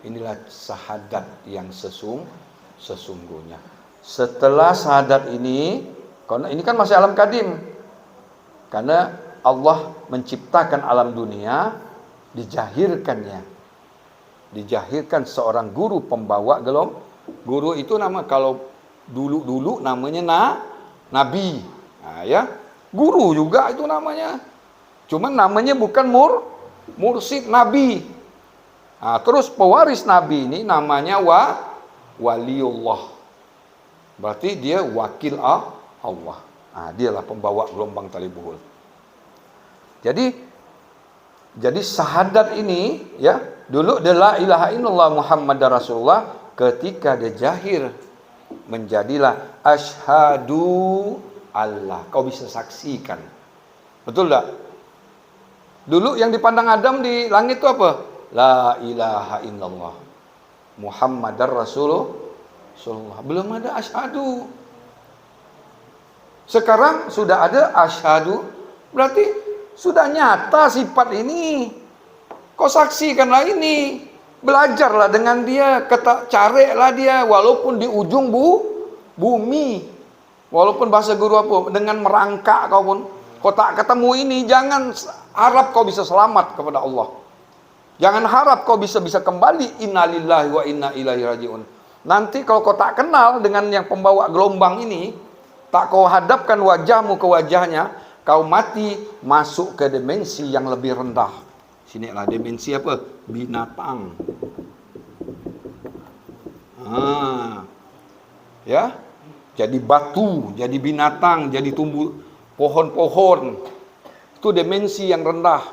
Inilah syahadat yang sesungguhnya. Setelah syahadat ini, karena ini kan masih alam kadim. Karena Allah menciptakan alam dunia, dijahirkannya. Dijahirkan seorang guru pembawa gelom. Guru itu nama, kalau dulu namanya nabi. Ya. Guru juga itu namanya. Cuman namanya bukan mursyid nabi. Terus pewaris nabi ini namanya waliullah. Berarti dia wakil Allah. Dialah pembawa gelombang tali buhul. Jadi syahadat ini, ya, dulu dia la ilaha illallah Muhammadar Rasulullah, ketika dia jahir menjadilah asyhadu Allah. Kau bisa saksikan. Betul tak? Dulu yang dipandang Adam di langit itu apa? La ilaha illallah Muhammadar Rasulullah. Belum ada asyhadu. Sekarang sudah ada asyhadu. Berarti sudah nyata sifat ini. Kau saksikanlah ini. Belajarlah dengan dia. Carilah dia. Walaupun di ujung bumi. Walaupun bahasa guru apa, dengan merangkak kau pun, kau tak ketemu ini, jangan harap kau bisa selamat kepada Allah. Jangan harap kau bisa kembali. Innalillahi wa inna ilaihi rajiun. Nanti kalau kau tak kenal dengan yang pembawa gelombang ini, tak kau hadapkan wajahmu ke wajahnya, kau mati, masuk ke dimensi yang lebih rendah. Sini lah dimensi apa? Binatang. Ya. Jadi batu, jadi binatang, jadi tumbuh pohon-pohon. Itu dimensi yang rendah.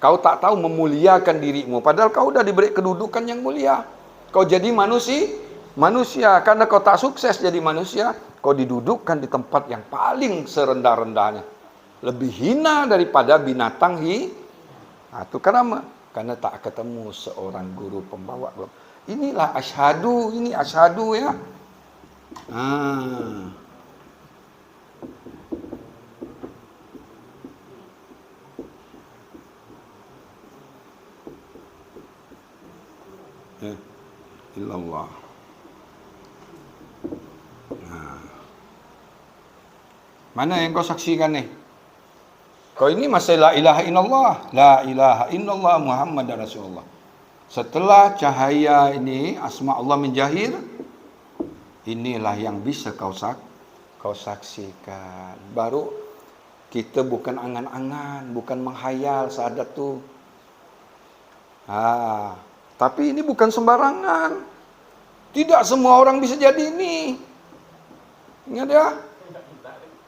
Kau tak tahu memuliakan dirimu. Padahal kau sudah diberi kedudukan yang mulia. Kau jadi manusia. Karena kau tak sukses jadi manusia, kau didudukkan di tempat yang paling serendah-rendahnya. Lebih hina daripada binatang. Itu karena tak ketemu seorang guru pembawa. Inilah asyhadu, ini asyhadu, ya. Illallah. Mana yang kau saksikan nih? Kau ini masih la ilaha illallah. La ilaha illallah Muhammadar Rasulullah. Setelah cahaya ini, asma Allah menjahir, inilah yang bisa kau saksikan. Baru kita bukan angan-angan, bukan menghayal syahadat tu. Tapi ini bukan sembarangan. Tidak semua orang bisa jadi ini. Ingat ya?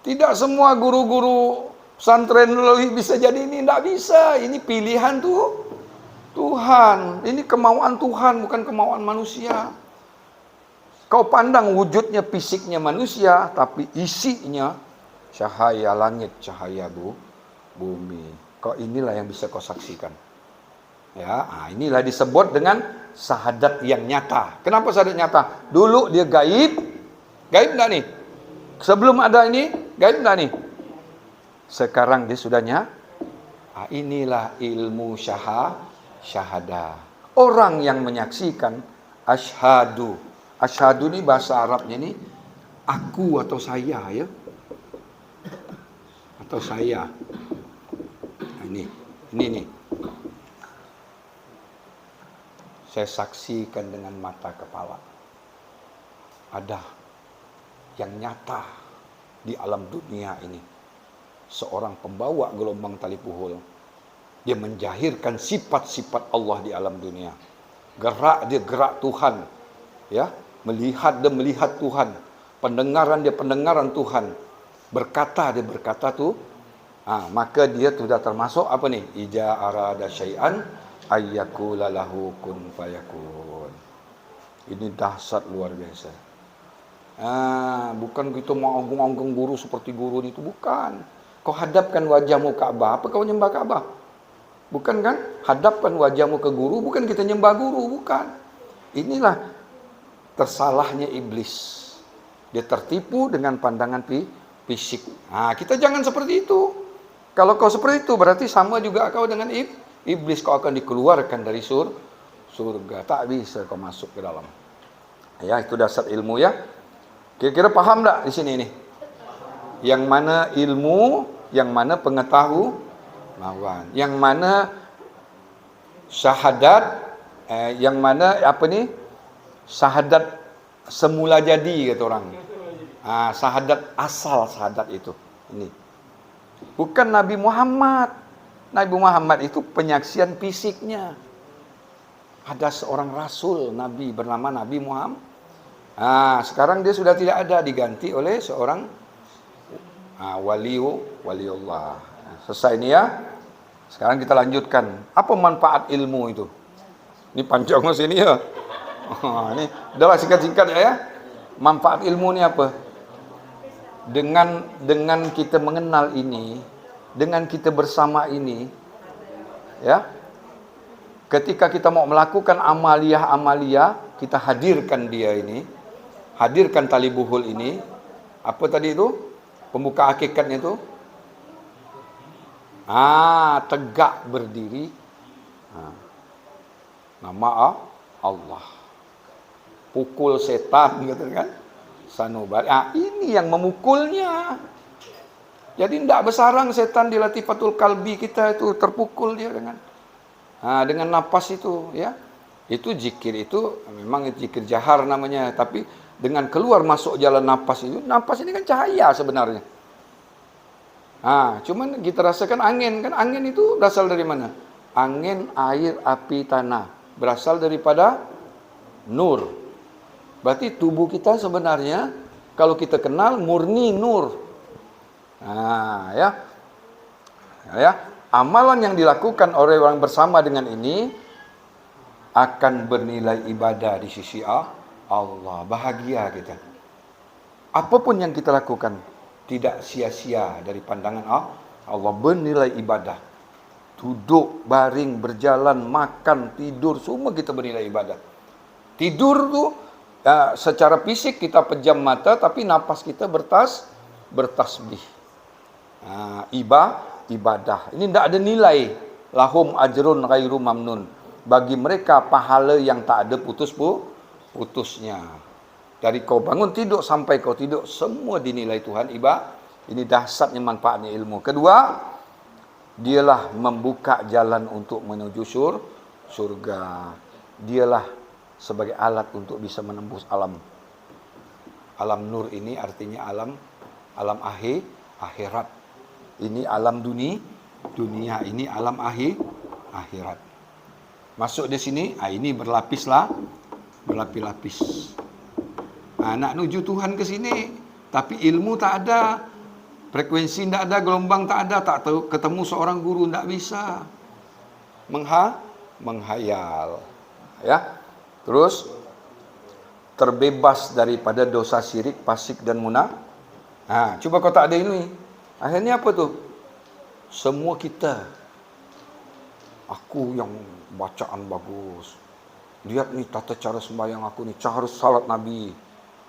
Tidak semua guru-guru pesantren bisa jadi ini. Tidak bisa. Ini pilihan Tuhan. Ini kemauan Tuhan, bukan kemauan manusia. Kau pandang wujudnya, fisiknya manusia, tapi isinya cahaya langit, cahaya bumi. Kau inilah yang bisa kau saksikan. Ya, inilah disebut dengan syahadat yang nyata. Kenapa syahadat nyata? Dulu dia gaib. Gaib enggak nih? Sebelum ada ini, gaib enggak nih? Sekarang dia sudah nyata. Inilah ilmu syahadah. Orang yang menyaksikan asyhadu. Asyhadu ini bahasa Arabnya ini aku atau saya ya. Atau saya. Ini nih. Saya saksikan dengan mata kepala. Ada yang nyata di alam dunia ini. Seorang pembawa gelombang tali puhul. Dia menjahirkan sifat-sifat Allah di alam dunia. Gerak dia gerak Tuhan. Ya, melihat dia melihat Tuhan. Pendengaran dia pendengaran Tuhan. Berkata dia berkata tuh. Maka dia sudah termasuk apa nih? Ija arada syai'an ayyakula lahu kun fayakun. Ini dahsyat luar biasa. Bukan kita mau anggung-anggung guru seperti guru itu, bukan. Kau hadapkan wajahmu ke Ka'bah, apa kau nyembah Ka'bah? Bukan kan? Hadapkan wajahmu ke guru, bukan kita nyembah guru, bukan. Inilah tersalahnya iblis. Dia tertipu dengan pandangan fisik. Kita jangan seperti itu. Kalau kau seperti itu, berarti sama juga kau dengan iblis. Kau akan dikeluarkan dari surga. Tak bisa kau masuk ke dalam. Ya, itu dasar ilmu ya. Kira-kira paham tak di sini nih? Yang mana ilmu, yang mana pengetahuan, yang mana syahadat, yang mana apa nih? Syahadat semula jadi kata orang. Syahadat asal syahadat itu. Ini. Bukan Nabi Muhammad. Nabi Muhammad itu penyaksian fisiknya. Ada seorang rasul Nabi bernama Nabi Muhammad. Sekarang dia sudah tidak ada, diganti oleh seorang waliullah. Selesai ini ya. Sekarang kita lanjutkan. Apa manfaat ilmu itu? Ini panjang mas ini ya. Ini udahlah singkat-singkat ya. Manfaat ilmu ini apa? Dengan kita mengenal ini, dengan kita bersama ini, ya. Ketika kita mau melakukan amaliyah, kita hadirkan dia ini, hadirkan tali buhul ini. Apa tadi itu? Pembuka hakikatnya itu. Tegak berdiri. Nama Allah. Pukul setan gitu kan. Sanubar. Ini yang memukulnya. Jadi tidak bersarang setan di latifatul kalbi kita itu, terpukul dia dengan napas itu ya. Itu zikir itu memang zikir jahar namanya, tapi dengan keluar masuk jalan napas itu, napas ini kan cahaya sebenarnya. Cuman kita rasakan angin, kan angin itu berasal dari mana? Angin, air, api, tanah. Berasal daripada nur. Berarti tubuh kita sebenarnya kalau kita kenal murni nur. Ya. Amalan yang dilakukan oleh orang bersama dengan ini akan bernilai ibadah di sisi Allah. Bahagia kita. Apapun yang kita lakukan tidak sia-sia dari pandangan Allah, bernilai ibadah. Duduk, baring, berjalan, makan, tidur, semua kita bernilai ibadah. Tidur tuh secara fisik kita pejam mata, tapi napas kita bertasbih. Ibadah. Ini tidak ada nilai. Lahum ajrun ghairu mamnun. Bagi mereka pahala yang tak ada putusnya. Dari kau bangun tidur sampai kau tidur, semua dinilai Tuhan ibadah. Ini dahsyatnya manfaatnya ilmu. Kedua, dialah membuka jalan untuk menuju surga. Dialah sebagai alat untuk bisa menembus alam nur ini, artinya alam akhirat. Ini alam dunia ini alam akhirat. Masuk di sini, ini berlapis-lapis. Nak nuju Tuhan ke sini, tapi ilmu tak ada, frekuensi tak ada, gelombang tak ada, tak tahu, ketemu seorang guru tak bisa. Menghayal. Ya. Terus terbebas daripada dosa syirik, fasik dan coba kau tak ada ini. Akhirnya apa tuh? Semua kita aku yang bacaan bagus. Lihat nih tata cara sembahyang aku nih, harus salat Nabi.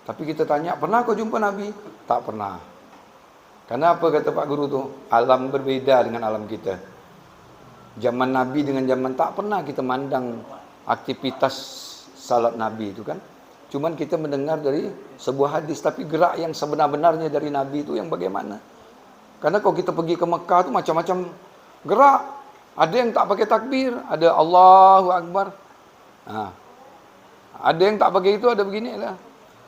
Tapi kita tanya, pernah kau jumpa Nabi? Tak pernah. Kenapa kata Pak Guru tu? Alam berbeza dengan alam kita. Zaman Nabi dengan zaman tak pernah kita mandang aktivitas salat Nabi itu kan. Cuman kita mendengar dari sebuah hadis, tapi gerak yang sebenar-benarnya dari Nabi itu yang bagaimana? Karena kalau kita pergi ke Mekah tu macam-macam gerak. Ada yang tak pakai takbir, ada Allahu Akbar. Ada yang tak pakai itu, ada begini lah.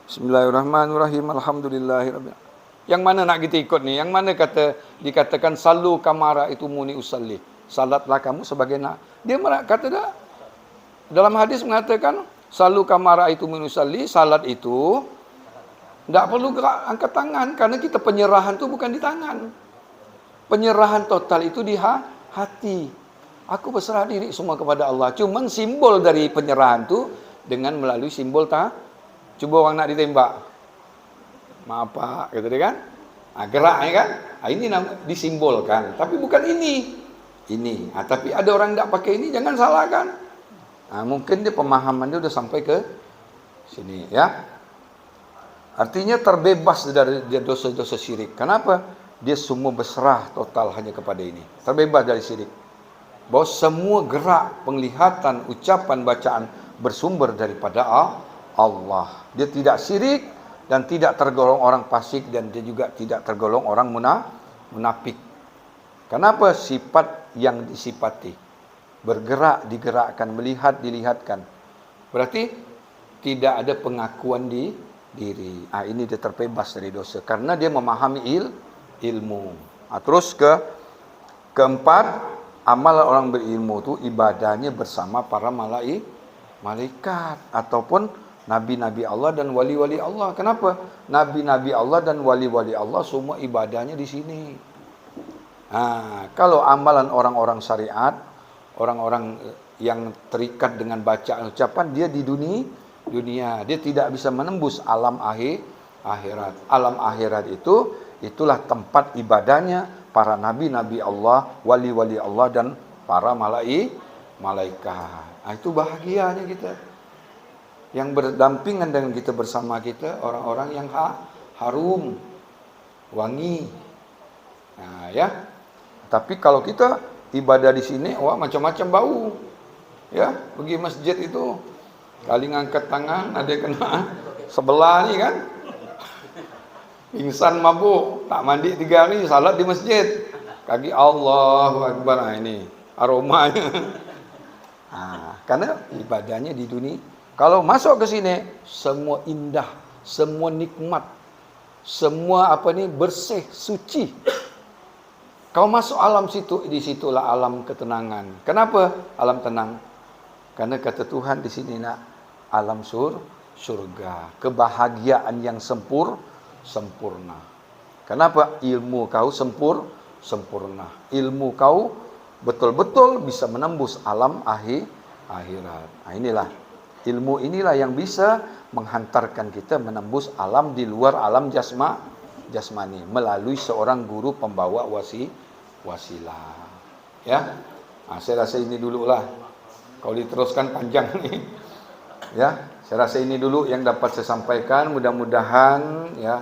Bismillahirrahmanirrahim. Alhamdulillahirabbil. Yang mana nak kita ikut ni? Yang mana dikatakan salu kamara itu muni usalli. Salatlah kamu sebagai nak. Dia kata dah. Dalam hadis mengatakan salu kamara itu muni usalli, salat itu tak perlu gerak angkat tangan karena kita penyerahan tu bukan di tangan. Penyerahan total itu di hati. Aku berserah diri semua kepada Allah. Cuman simbol dari penyerahan tu dengan melalui simbol cuba orang nak ditembak. Maaf Pak, kata dia kan. Geraknya kan. Ini disimbolkan. Tapi bukan ini. Ini. Tapi ada orang tak pakai ini, jangan salahkan. Mungkin dia pemahaman dia sudah sampai ke sini. Ya. Artinya terbebas dari dosa-dosa syirik. Kenapa? Dia semua berserah total hanya kepada ini. Terbebas dari syirik. Bahawa semua gerak, penglihatan, ucapan, bacaan bersumber daripada Allah. Dia tidak syirik dan tidak tergolong orang fasik dan dia juga tidak tergolong orang munafik. Kenapa? Sifat yang disifati. Bergerak, digerakkan, melihat, dilihatkan. Berarti tidak ada pengakuan di diri. Ini dia terbebas dari dosa karena dia memahami ilmu. Terus keempat, amal orang berilmu itu ibadahnya bersama para malaikat ataupun nabi-nabi Allah dan wali-wali Allah. Kenapa? Nabi-nabi Allah dan wali-wali Allah semua ibadahnya di sini. Kalau amalan orang-orang syariat, orang-orang yang terikat dengan bacaan ucapan, dia di dunia, dia tidak bisa menembus alam akhirat. Alam akhirat itulah tempat ibadahnya para nabi-nabi Allah, wali-wali Allah dan para malaikat. Itu bahagianya kita. Yang berdampingan dengan kita, bersama kita, orang-orang yang harum, wangi. Ya. Tapi kalau kita ibadah di sini, macam-macam bau. Ya, pergi masjid itu kali ngangkat tangan ada yang kena sebelah ni kan. Pingsan mabuk, tak mandi 3 hari, salat di masjid. Kaki Allahu Akbar, ini aromanya. Karena ibadahnya di dunia. Kalau masuk ke sini, semua indah, semua nikmat, semua bersih, suci. Kau masuk alam situ, di situlah alam ketenangan. Kenapa alam tenang? Karena kata Tuhan di sini nak alam surga, kebahagiaan yang sempurna. Kenapa? Ilmu kau sempurna. Ilmu kau betul-betul bisa menembus alam akhirat. Inilah ilmu inilah yang bisa menghantarkan kita menembus alam di luar alam jasmani melalui seorang guru pembawa wasilah. Ya. Saya rasa ini dululah. Kalau diteruskan panjang nih. Ya, saya rasa ini dulu yang dapat saya sampaikan. Mudah-mudahan ya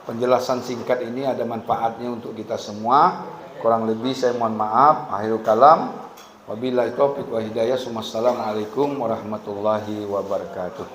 penjelasan singkat ini ada manfaatnya untuk kita semua. Kurang lebih saya mohon maaf. Akhirul kalam. Wabillahi taufiq wa hidayah. Wassalamualaikum warahmatullahi wabarakatuh.